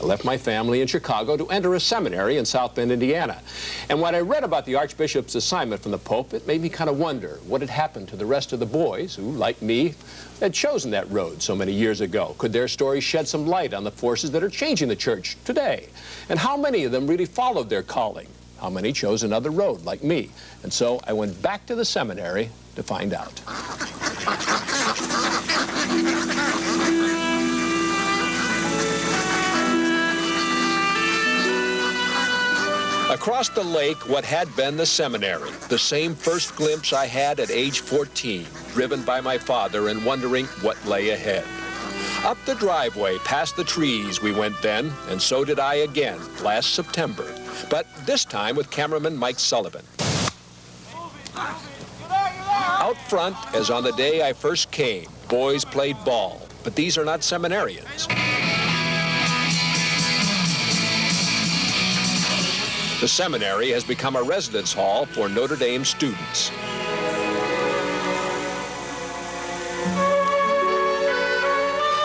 I left my family in Chicago to enter a seminary in South Bend, Indiana. And when I read about the Archbishop's assignment from the Pope, it made me kind of wonder what had happened to the rest of the boys who, like me, had chosen that road so many years ago. Could their story shed some light on the forces that are changing the church today? And how many of them really followed their calling? How many chose another road like me? And so I went back to the seminary to find out. Across the lake, what had been the seminary, the same first glimpse I had at age 14, driven by my father and wondering what lay ahead. Up the driveway, past the trees we went then, and so did I again last September, but this time with cameraman Mike Sullivan. Out front, as on the day I first came, boys played ball, but these are not seminarians. The seminary has become a residence hall for Notre Dame students.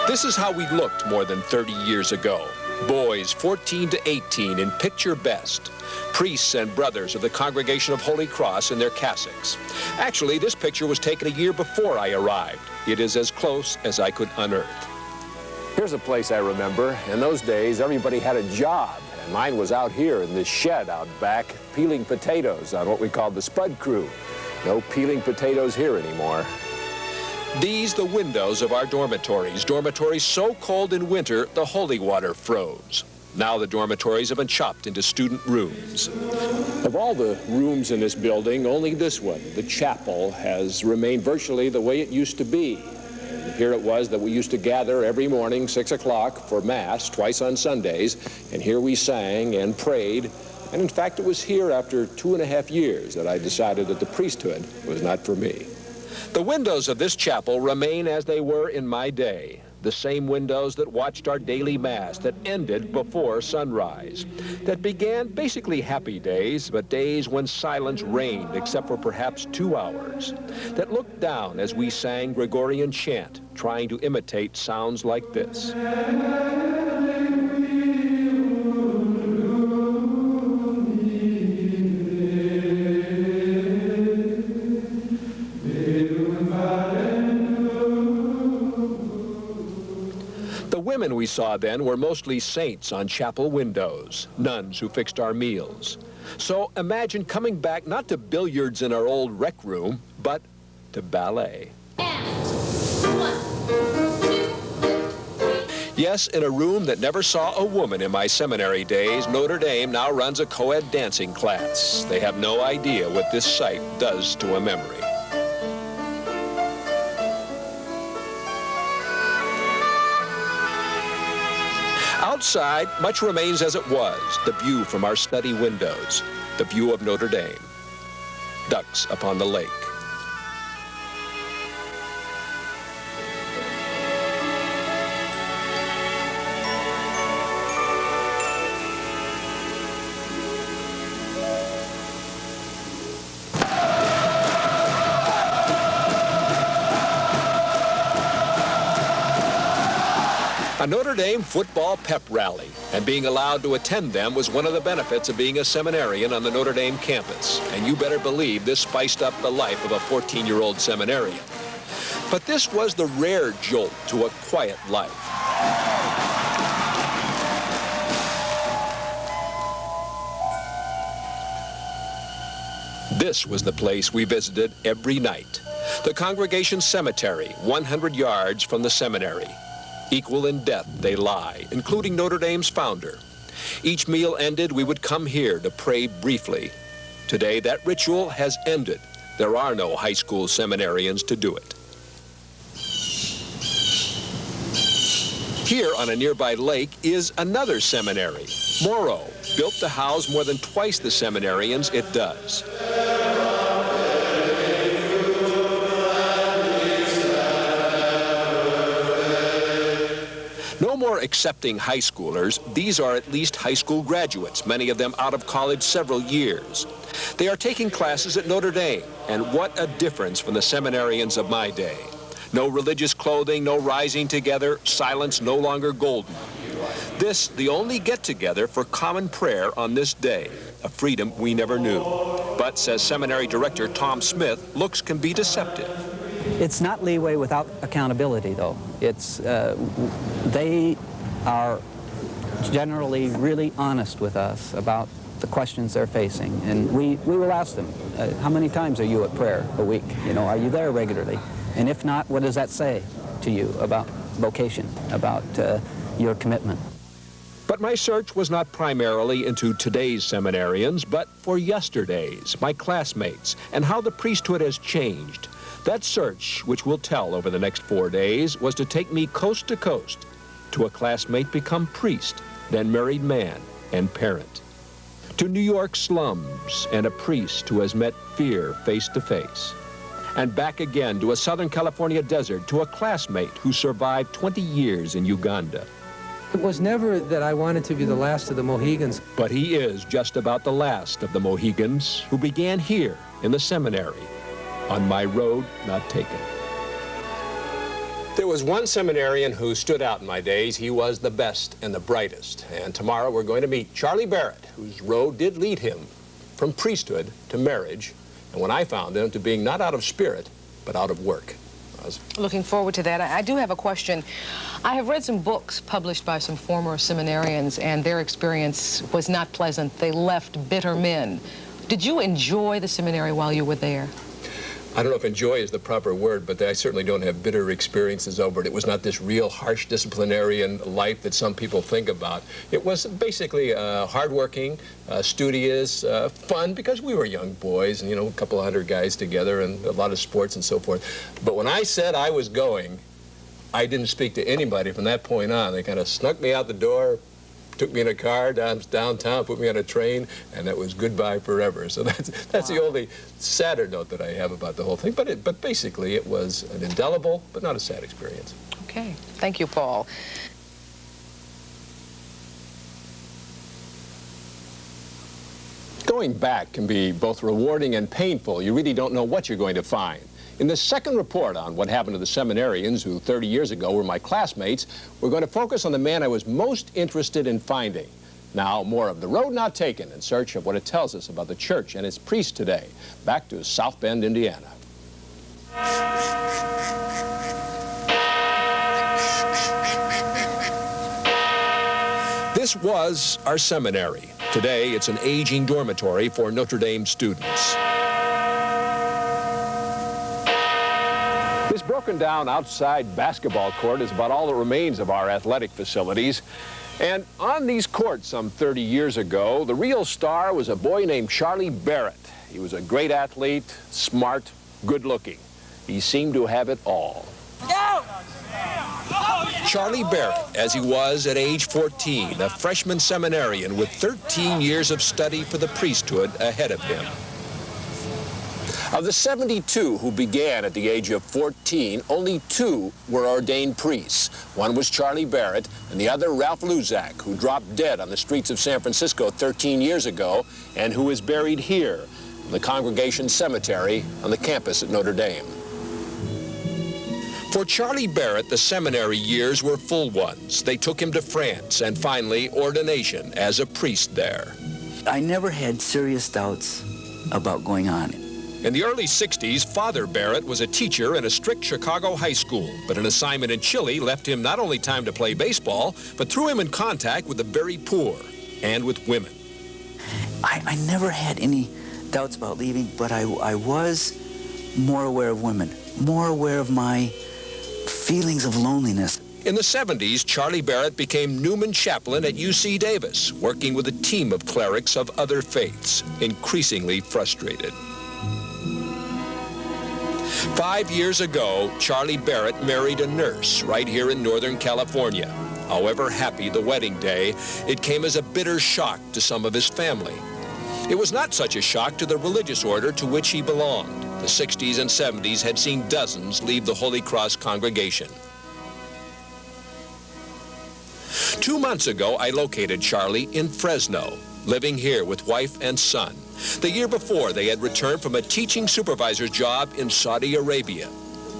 This is how we looked more than 30 years ago. Boys 14 to 18 in picture best. Priests and brothers of the Congregation of Holy Cross in their cassocks. Actually, this picture was taken a year before I arrived. It is as close as I could unearth. Here's a place I remember. In those days, everybody had a job. Mine was out here in this shed out back, peeling potatoes on what we called the Spud Crew. No peeling potatoes here anymore. These the windows of our dormitories so cold in winter the holy water froze. Now the dormitories have been chopped into student rooms. Of all the rooms in this building, only this one, the chapel, has remained virtually the way it used to be. Here it was that we used to gather every morning, 6 o'clock, for Mass, twice on Sundays, and here we sang and prayed. And in fact, it was here after 2.5 years that I decided that the priesthood was not for me. The windows of this chapel remain as they were in my day. The same windows that watched our daily Mass, that ended before sunrise, that began basically happy days, but days when silence reigned except for perhaps 2 hours, that looked down as we sang Gregorian chant, trying to imitate sounds like this. The women we saw then were mostly saints on chapel windows, nuns who fixed our meals. So imagine coming back not to billiards in our old rec room, but to ballet. Yes, in a room that never saw a woman in my seminary days, Notre Dame now runs a co-ed dancing class. They have no idea what this sight does to a memory. Outside, much remains as it was, the view from our study windows, the view of Notre Dame, ducks upon the lake. A Notre Dame football pep rally, and being allowed to attend them was one of the benefits of being a seminarian on the Notre Dame campus. And you better believe this spiced up the life of a 14-year-old seminarian. But this was the rare jolt to a quiet life. This was the place we visited every night. The Congregation Cemetery, 100 yards from the seminary. Equal in death they lie, including Notre Dame's founder. Each meal ended, we would come here to pray briefly. Today, that ritual has ended. There are no high school seminarians to do it. Here on a nearby lake is another seminary, Morrow, built to house more than twice the seminarians it does. No more accepting high schoolers. These are at least high school graduates, many of them out of college several years. They are taking classes at Notre Dame, and what a difference from the seminarians of my day. No religious clothing, no rising together, silence no longer golden. This, the only get-together for common prayer on this day, a freedom we never knew. But, says seminary director Tom Smith, looks can be deceptive. It's not leeway without accountability, though. It's, they are generally really honest with us about the questions they're facing. And we will ask them, how many times are you at prayer a week? You know, are you there regularly? And if not, what does that say to you about vocation, about your commitment? But my search was not primarily into today's seminarians, but for yesterday's, my classmates, and how the priesthood has changed. That search, which we'll tell over the next 4 days, was to take me coast to coast to a classmate become priest, then married man and parent. To New York slums and a priest who has met fear face to face. And back again to a Southern California desert to a classmate who survived 20 years in Uganda. It was never that I wanted to be the last of the Mohegans. But he is just about the last of the Mohegans who began here in the seminary on my road not taken. There was one seminarian who stood out in my days. He was the best and the brightest. And tomorrow we're going to meet Charlie Barrett, whose road did lead him from priesthood to marriage, and when I found him, to being not out of spirit, but out of work. Looking forward to that. I do have a question. I have read some books published by some former seminarians, and their experience was not pleasant. They left bitter men. Did you enjoy the seminary while you were there? I don't know if enjoy is the proper word, but I certainly don't have bitter experiences over it. It was not this real harsh disciplinarian life that some people think about. It was basically hardworking, studious, fun, because we were young boys and, you know, a couple of hundred guys together and a lot of sports and so forth. But when I said I was going, I didn't speak to anybody from that point on. They kind of snuck me out the door, took me in a car downtown, put me on a train, and that was goodbye forever. So that's the only sadder note that I have about the whole thing. But basically, it was an indelible, but not a sad experience. Okay. Thank you, Paul. Going back can be both rewarding and painful. You really don't know what you're going to find. In the second report on what happened to the seminarians who 30 years ago were my classmates, we're going to focus on the man I was most interested in finding. Now, more of The Road Not Taken in search of what it tells us about the church and its priests today. Back to South Bend, Indiana. This was our seminary. Today, it's an aging dormitory for Notre Dame students. This broken down outside basketball court is about all that remains of our athletic facilities. And on these courts some 30 years ago, the real star was a boy named Charlie Barrett. He was a great athlete, smart, good-looking. He seemed to have it all. Charlie Barrett, as he was at age 14, a freshman seminarian with 13 years of study for the priesthood ahead of him. Of the 72 who began at the age of 14, only 2 were ordained priests. One was Charlie Barrett, and the other Ralph Luzak, who dropped dead on the streets of San Francisco 13 years ago, and who is buried here in the Congregation Cemetery on the campus at Notre Dame. For Charlie Barrett, the seminary years were full ones. They took him to France, and finally, ordination as a priest there. I never had serious doubts about going on. In the early 60s, Father Barrett was a teacher in a strict Chicago high school, but an assignment in Chile left him not only time to play baseball, but threw him in contact with the very poor and with women. I never had any doubts about leaving, but I was more aware of women, more aware of my feelings of loneliness. In the 70s, Charlie Barrett became Newman chaplain at UC Davis, working with a team of clerics of other faiths, increasingly frustrated. 5 years ago, Charlie Barrett married a nurse right here in Northern California. However happy the wedding day, it came as a bitter shock to some of his family. It was not such a shock to the religious order to which he belonged. The 60s and 70s had seen dozens leave the Holy Cross congregation. 2 months ago, I located Charlie in Fresno, living here with wife and son. The year before, they had returned from a teaching supervisor's job in Saudi Arabia.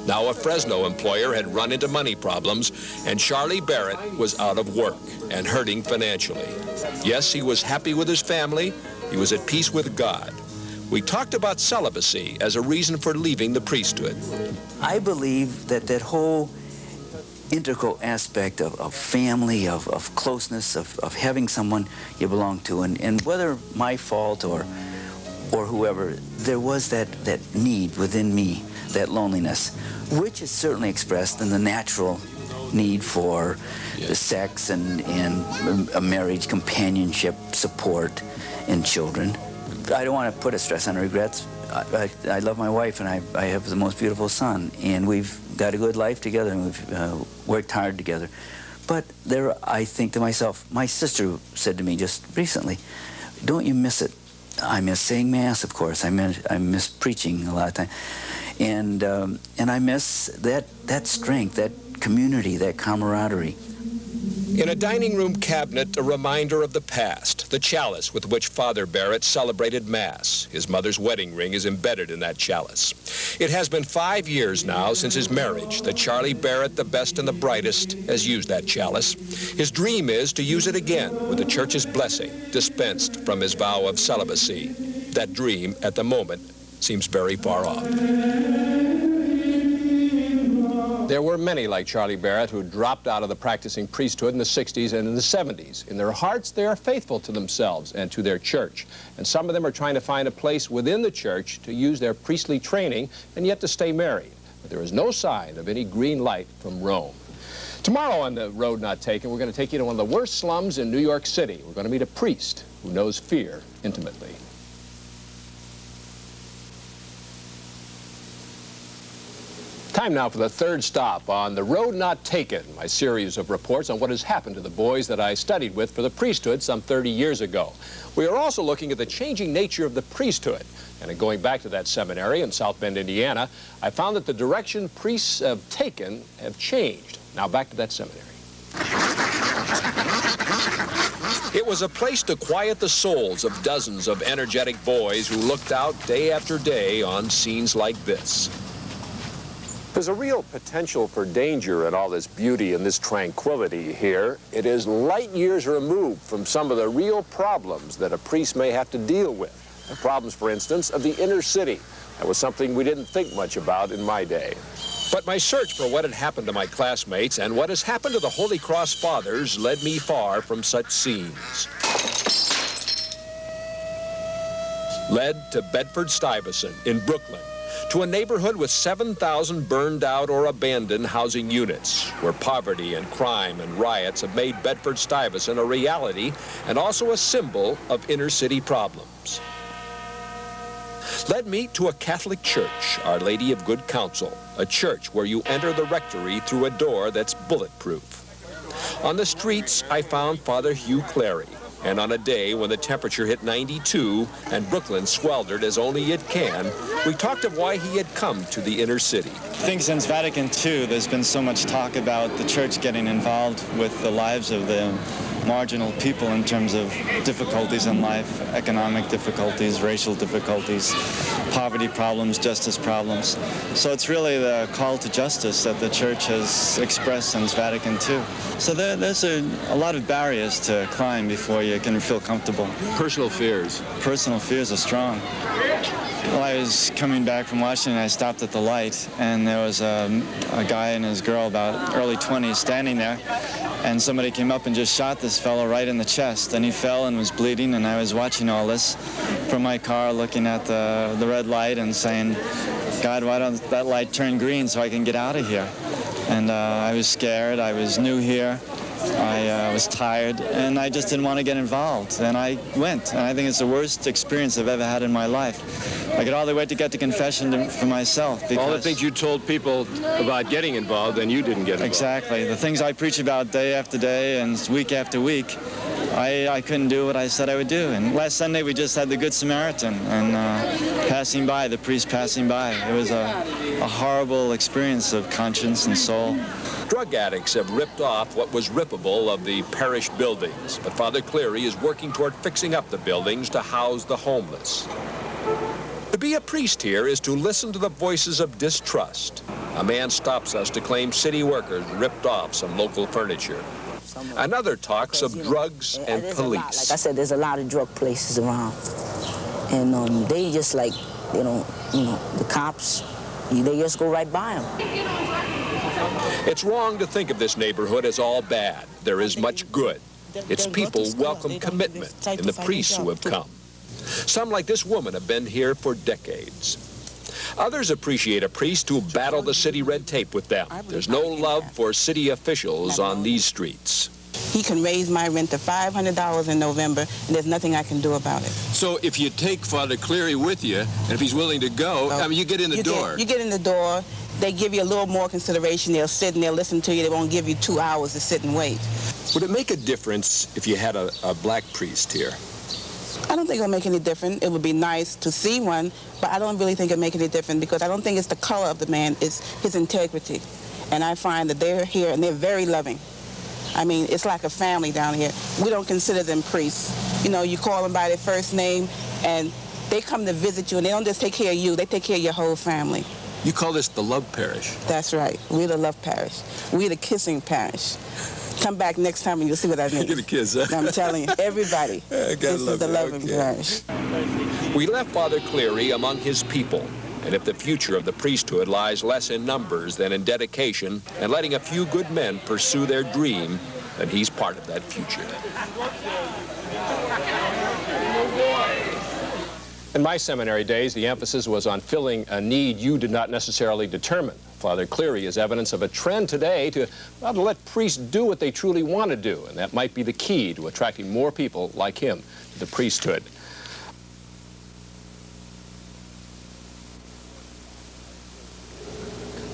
Now a Fresno employer had run into money problems, and Charlie Barrett was out of work and hurting financially. Yes, he was happy with his family. He was at peace with God. We talked about celibacy as a reason for leaving the priesthood. I believe that that whole integral aspect of family, of closeness, of having someone you belong to, and whether my fault or whoever, there was that need within me, that loneliness, which is certainly expressed in the natural need for the sex and a marriage, companionship, support, and children. I don't want to put a stress on regrets. I love my wife, and I have the most beautiful son, and we've got a good life together, and we've worked hard together. But there, I think to myself, my sister said to me just recently, don't you miss it? I miss saying Mass, of course. I miss preaching a lot of time. And I miss that strength, that community, that camaraderie. In a dining room cabinet, a reminder of the past, the chalice with which Father Barrett celebrated Mass. His mother's wedding ring is embedded in that chalice. It has been 5 years now since his marriage that Charlie Barrett, the best and the brightest, has used that chalice. His dream is to use it again with the church's blessing, dispensed from his vow of celibacy. That dream, at the moment, seems very far off. There were many like Charlie Barrett who dropped out of the practicing priesthood in the 60s and in the 70s. In their hearts, they are faithful to themselves and to their church. And some of them are trying to find a place within the church to use their priestly training and yet to stay married. But there is no sign of any green light from Rome. Tomorrow on The Road Not Taken, we're going to take you to one of the worst slums in New York City. We're going to meet a priest who knows fear intimately. Time now for the third stop on The Road Not Taken, my series of reports on what has happened to the boys that I studied with for the priesthood some 30 years ago. We are also looking at the changing nature of the priesthood. And in going back to that seminary in South Bend, Indiana, I found that the direction priests have taken have changed. Now back to that seminary. It was a place to quiet the souls of dozens of energetic boys who looked out day after day on scenes like this. There's a real potential for danger in all this beauty and this tranquility here. It is light years removed from some of the real problems that a priest may have to deal with. The problems, for instance, of the inner city. That was something we didn't think much about in my day. But my search for what had happened to my classmates and what has happened to the Holy Cross Fathers led me far from such scenes. Led to Bedford-Stuyvesant in Brooklyn, to a neighborhood with 7,000 burned out or abandoned housing units, where poverty and crime and riots have made Bedford-Stuyvesant a reality and also a symbol of inner city problems. Led me to a Catholic church, Our Lady of Good Counsel, a church where you enter the rectory through a door that's bulletproof. On the streets, I found Father Hugh Clary, and on a day when the temperature hit 92 and Brooklyn sweltered as only it can, we talked of why he had come to the inner city. I think since Vatican II, there's been so much talk about the church getting involved with the lives of the marginal people in terms of difficulties in life, economic difficulties, racial difficulties, poverty problems, justice problems. So it's really the call to justice that the church has expressed since Vatican II. So there's a lot of barriers to climb before you can feel comfortable. Personal fears. Personal fears are strong. Well, I was coming back from Washington, I stopped at the light, and there was a guy and his girl, about early 20s, standing there, and somebody came up and just shot this fellow right in the chest, and he fell and was bleeding, and I was watching all this from my car, looking at the red light and saying, God, why don't that light turn green so I can get out of here? And I was scared, I was new here, I was tired, and I just didn't want to get involved. And I went, and I think it's the worst experience I've ever had in my life. I could hardly wait to get to confession for myself. Because all the things you told people about getting involved, and you didn't get involved. Exactly. The things I preach about day after day and week after week, I couldn't do what I said I would do. And last Sunday we just had the Good Samaritan, and passing by, the priest passing by. It was a horrible experience of conscience and soul. Drug addicts have ripped off what was rippable of the parish buildings, but Father Cleary is working toward fixing up the buildings to house the homeless. The To be a priest here is to listen to the voices of distrust. A man stops us to claim city workers ripped off some local furniture. Another talks of drugs and police. Like I said, there's a lot of drug places around. And they just like, the cops, they just go right by them. It's wrong to think of this neighborhood as all bad. There is much good. Its people welcome commitment in the priests who have come. Some, like this woman, have been here for decades. Others appreciate a priest who battle the city red tape with them. There's no love for city officials on these streets. He can raise my rent to $500 in November, and there's nothing I can do about it. So if you take Father Cleary with you, and if he's willing to go, I mean, you get in the door. You get in the door. They give you a little more consideration. They'll sit and they'll listen to you. They won't give you 2 hours to sit and wait. Would it make a difference if you had a black priest here? I don't think it'll make any difference. It would be nice to see one, but I don't really think it'll make any difference because I don't think it's the color of the man, it's his integrity. And I find that they're here and they're very loving. I mean, it's like a family down here. We don't consider them priests. You know, you call them by their first name and they come to visit you and they don't just take care of you, they take care of your whole family. You call this the love parish? That's right. We're the love parish. We're the kissing parish. Come back next time and you'll see what I mean. Get a kiss, huh? I'm telling you, everybody, this is the loving parish. We left Father Cleary among his people, and if the future of the priesthood lies less in numbers than in dedication and letting a few good men pursue their dream, then he's part of that future. In my seminary days, the emphasis was on filling a need you did not necessarily determine. Father Cleary is evidence of a trend today to let priests do what they truly want to do, and that might be the key to attracting more people like him to the priesthood.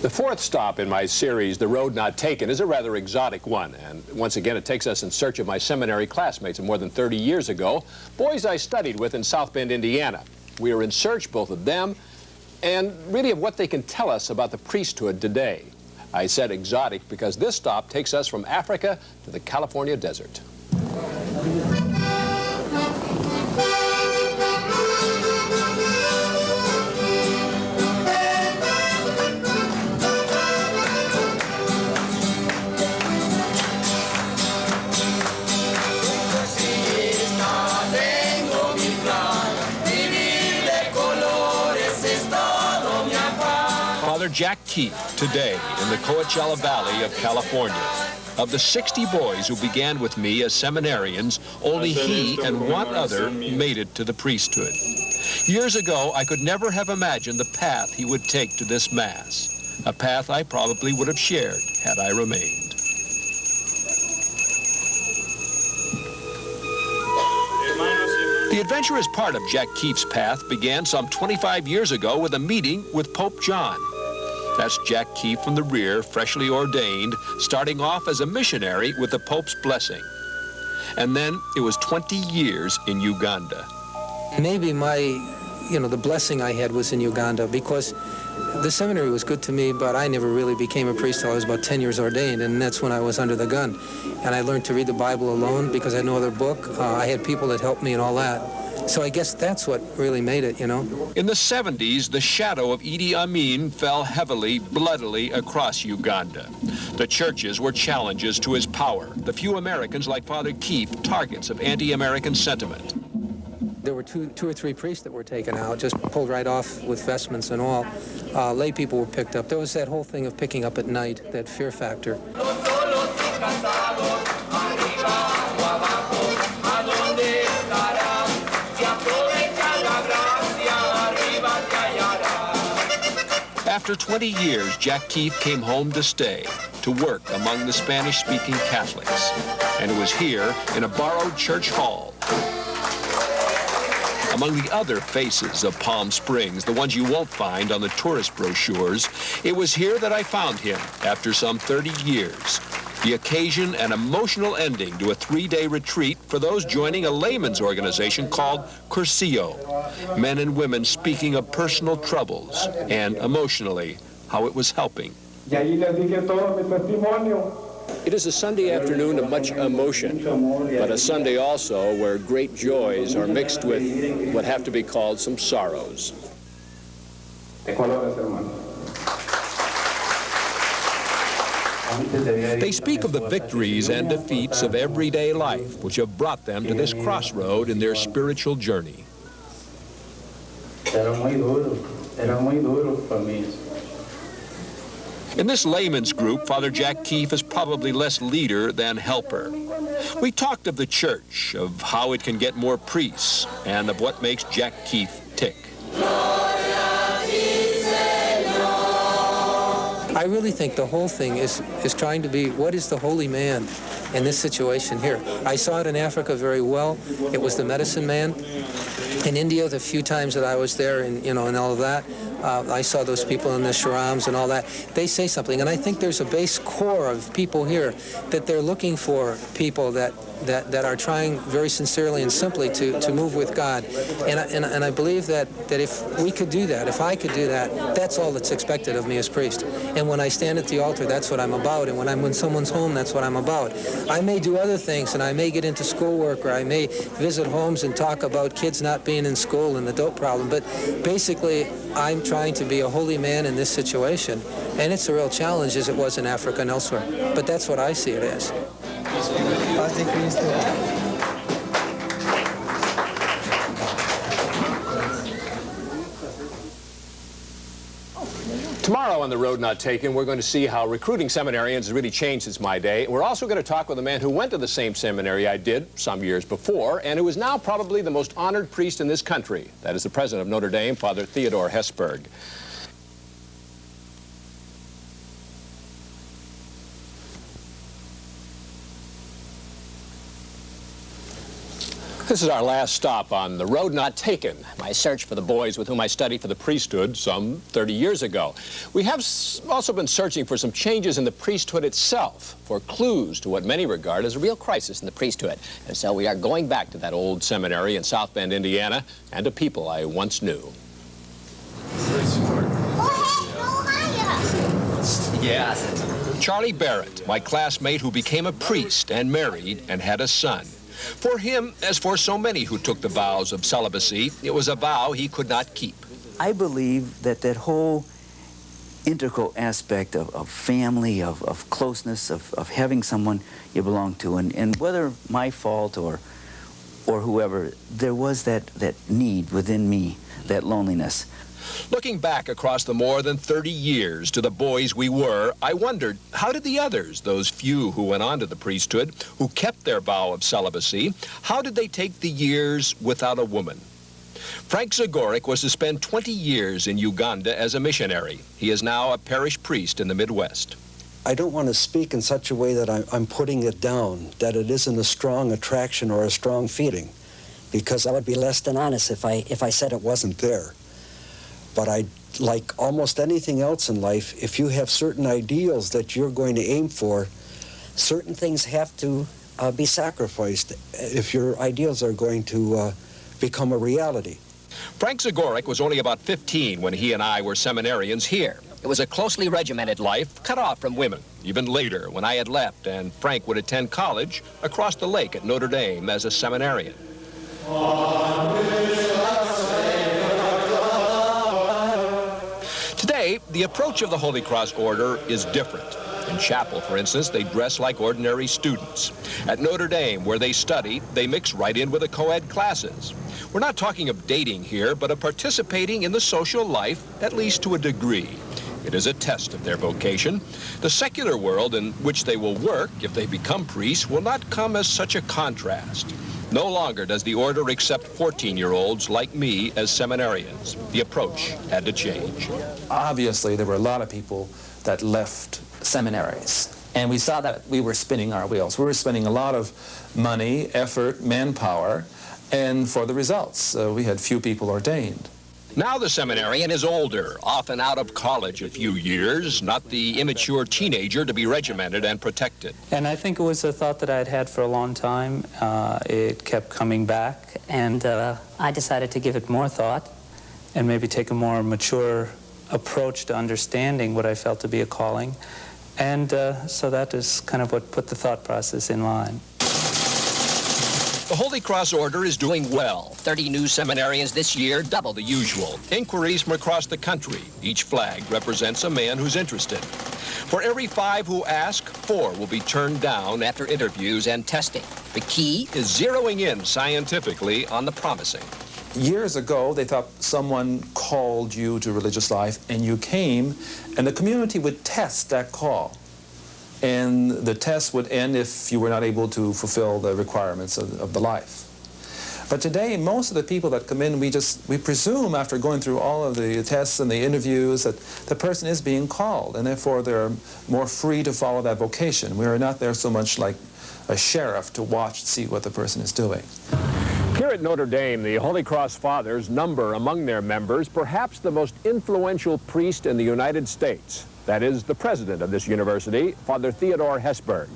The fourth stop in my series, The Road Not Taken, is a rather exotic one, and once again it takes us in search of my seminary classmates of more than 30 years ago, boys I studied with in South Bend, Indiana. We are in search, both of them, and really of what they can tell us about the priesthood today. I said exotic because this stop takes us from Africa to the California desert. Jack Keefe today in the Coachella Valley of California. Of the 60 boys who began with me as seminarians, only he and one other made it to the priesthood. Years ago, I could never have imagined the path he would take to this Mass, a path I probably would have shared had I remained. The adventurous part of Jack Keefe's path began some 25 years ago with a meeting with Pope John. That's Jack Keefe from the rear, freshly ordained, starting off as a missionary with the Pope's blessing. And then it was 20 years in Uganda. Maybe the blessing I had was in Uganda because the seminary was good to me, but I never really became a priest till I was about 10 years ordained, and that's when I was under the gun. And I learned to read the Bible alone because I had no other book. I had people that helped me and all that. So I guess that's what really made it, you know. In the 70s, the shadow of Idi Amin fell heavily, bloodily across Uganda. The churches were challenges to his power. The few Americans like Father Keefe, targets of anti-American sentiment. There were two or three priests that were taken out, just pulled right off with vestments and all. Lay people were picked up. There was that whole thing of picking up at night, that fear factor. After 20 years, Jack Keefe came home to stay, to work among the Spanish-speaking Catholics. And it was here, in a borrowed church hall. Among the other faces of Palm Springs, the ones you won't find on the tourist brochures, it was here that I found him after some 30 years. The occasion, an emotional ending to a 3-day retreat for those joining a layman's organization called Cursillo. Men and women speaking of personal troubles and, emotionally, how it was helping. It is a Sunday afternoon of much emotion, but a Sunday also where great joys are mixed with what have to be called some sorrows. De colores, hermano. They speak of the victories and defeats of everyday life which have brought them to this crossroad in their spiritual journey. Era muy duro para mí. In this layman's group, Father Jack Keefe is probably less leader than helper. We talked of the church, of how it can get more priests, and of what makes Jack Keefe tick. I really think the whole thing is trying to be, what is the holy man in this situation here? I saw it in Africa very well. It was the medicine man. In India, the few times that I was there, and and all of that, I saw those people in the shrams and all that. They say something, and I think there's a base core of people here that they're looking for people that are trying very sincerely and simply to move with God. And I believe that if we could do that, if I could do that, that's all that's expected of me as priest. And when I stand at the altar, that's what I'm about. And when I'm in someone's home, that's what I'm about. I may do other things, and I may get into schoolwork, or I may visit homes and talk about kids not being in school and the dope problem. But basically, I'm trying to be a holy man in this situation. And it's a real challenge, as it was in Africa and elsewhere. But that's what I see it as. Tomorrow on The Road Not Taken, we're going to see how recruiting seminarians has really changed since my day. We're also going to talk with a man who went to the same seminary I did some years before, and who is now probably the most honored priest in this country. That is the president of Notre Dame, Father Theodore Hesburgh. This is our last stop on The Road Not Taken, my search for the boys with whom I studied for the priesthood some 30 years ago. We have also been searching for some changes in the priesthood itself, for clues to what many regard as a real crisis in the priesthood. And so we are going back to that old seminary in South Bend, Indiana, and to people I once knew. Yes. Charlie Barrett, my classmate who became a priest and married and had a son. For him, as for so many who took the vows of celibacy, it was a vow he could not keep. I believe that whole integral aspect of family, of closeness, of having someone you belong to, and whether my fault or whoever, there was that need within me, that loneliness. Looking back across the more than 30 years to the boys we were, I wondered, how did the others, those few who went on to the priesthood, who kept their vow of celibacy, how did they take the years without a woman? Frank Zagoric was to spend 20 years in Uganda as a missionary. He is now a parish priest in the Midwest. I don't want to speak in such a way that I'm putting it down, that it isn't a strong attraction or a strong feeling, because I would be less than honest if I said it wasn't there. But like almost anything else in life, if you have certain ideals that you're going to aim for, certain things have to be sacrificed if your ideals are going to become a reality. Frank Zagoric was only about 15 when he and I were seminarians here. It was a closely regimented life, cut off from women. Even later, when I had left and Frank would attend college across the lake at Notre Dame as a seminarian. Today, the approach of the Holy Cross Order is different. In chapel, for instance, they dress like ordinary students. At Notre Dame, where they study, they mix right in with the co-ed classes. We're not talking of dating here, but of participating in the social life, at least to a degree. It is a test of their vocation. The secular world in which they will work, if they become priests, will not come as such a contrast. No longer does the order accept 14-year-olds like me as seminarians. The approach had to change. Obviously, there were a lot of people that left seminaries, and we saw that we were spinning our wheels. We were spending a lot of money, effort, manpower, and for the results, we had few people ordained. Now the seminarian is older, often out of college a few years, not the immature teenager to be regimented and protected. And I think it was a thought that I had had for a long time. It kept coming back, and I decided to give it more thought and maybe take a more mature approach to understanding what I felt to be a calling. And so that is kind of what put the thought process in line. The Holy Cross Order is doing well. 30 new seminarians this year, double the usual. Inquiries from across the country. Each flag represents a man who's interested. For every 5 who ask, 4 will be turned down after interviews and testing. The key is zeroing in scientifically on the promising. Years ago, they thought someone called you to religious life, and you came, and the community would test that call. And the test would end if you were not able to fulfill the requirements of the life. But today, most of the people that come in, we presume after going through all of the tests and the interviews that the person is being called, and therefore they're more free to follow that vocation. We are not there so much like a sheriff to watch and see what the person is doing. Here at Notre Dame, the Holy Cross Fathers number among their members perhaps the most influential priest in the United States. That is the president of this university, Father Theodore Hesburgh.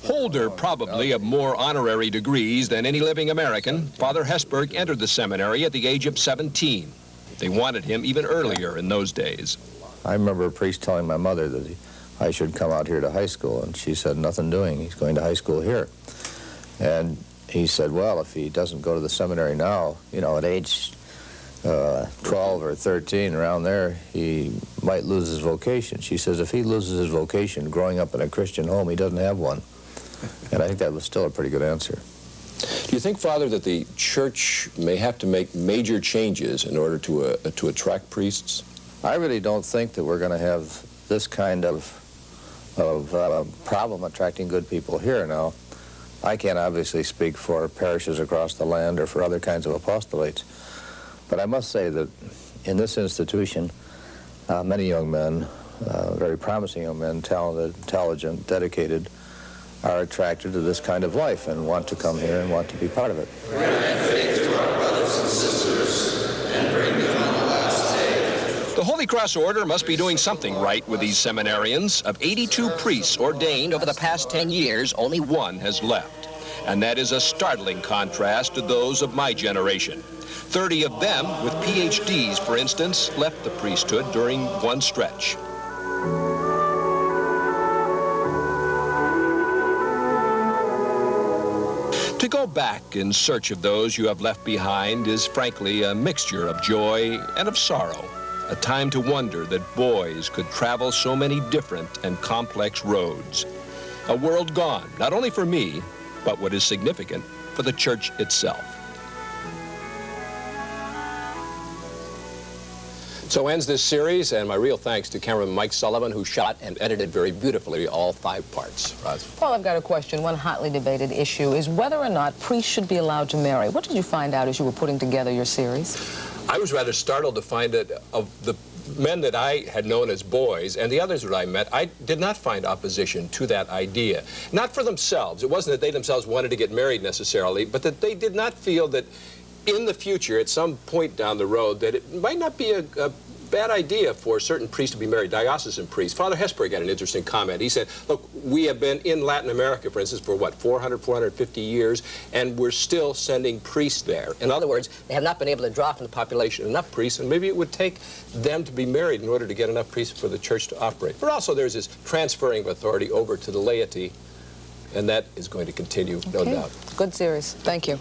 Holder probably of more honorary degrees than any living American, Father Hesburgh entered the seminary at the age of 17. They wanted him even earlier in those days. I remember a priest telling my mother that I should come out here to high school, and she said, nothing doing, he's going to high school here. And he said, well, if he doesn't go to the seminary now, you know, at age 12 or 13, around there, he might lose his vocation. She says, if he loses his vocation growing up in a Christian home, he doesn't have one. And I think that was still a pretty good answer. Do you think, Father, that the church may have to make major changes in order to attract priests? I really don't think that we're going to have this kind of problem attracting good people here now. I can't obviously speak for parishes across the land or for other kinds of apostolates, but I must say that in this institution, many young men, very promising young men, talented, intelligent, dedicated, are attracted to this kind of life and want to come here and want to be part of it. Grant faith to our brothers and sisters and bring them on the last day. The Holy Cross Order must be doing something right with these seminarians. Of 82 priests ordained over the past 10 years, only 1 has left. And that is a startling contrast to those of my generation. 30 of them, with PhDs, for instance, left the priesthood during one stretch. To go back in search of those you have left behind is frankly a mixture of joy and of sorrow, a time to wonder that boys could travel so many different and complex roads. A world gone, not only for me, but what is significant, for the church itself. So ends this series, and my real thanks to cameraman Mike Sullivan, who shot and edited very beautifully all 5 parts. Roz? Paul, I've got a question. One hotly debated issue is whether or not priests should be allowed to marry. What did you find out as you were putting together your series? I was rather startled to find that of the men that I had known as boys and the others that I met, I did not find opposition to that idea. Not for themselves. It wasn't that they themselves wanted to get married necessarily, but that they did not feel that in the future, at some point down the road, that it might not be a bad idea for certain priests to be married, diocesan priests. Father Hesburgh had an interesting comment. He said, look, we have been in Latin America, for instance, for what, 400, 450 years, and we're still sending priests there. In other words, they have not been able to draw from the population enough priests, and maybe it would take them to be married in order to get enough priests for the church to operate. But also there's this transferring of authority over to the laity, and that is going to continue, no doubt. Good series. Thank you.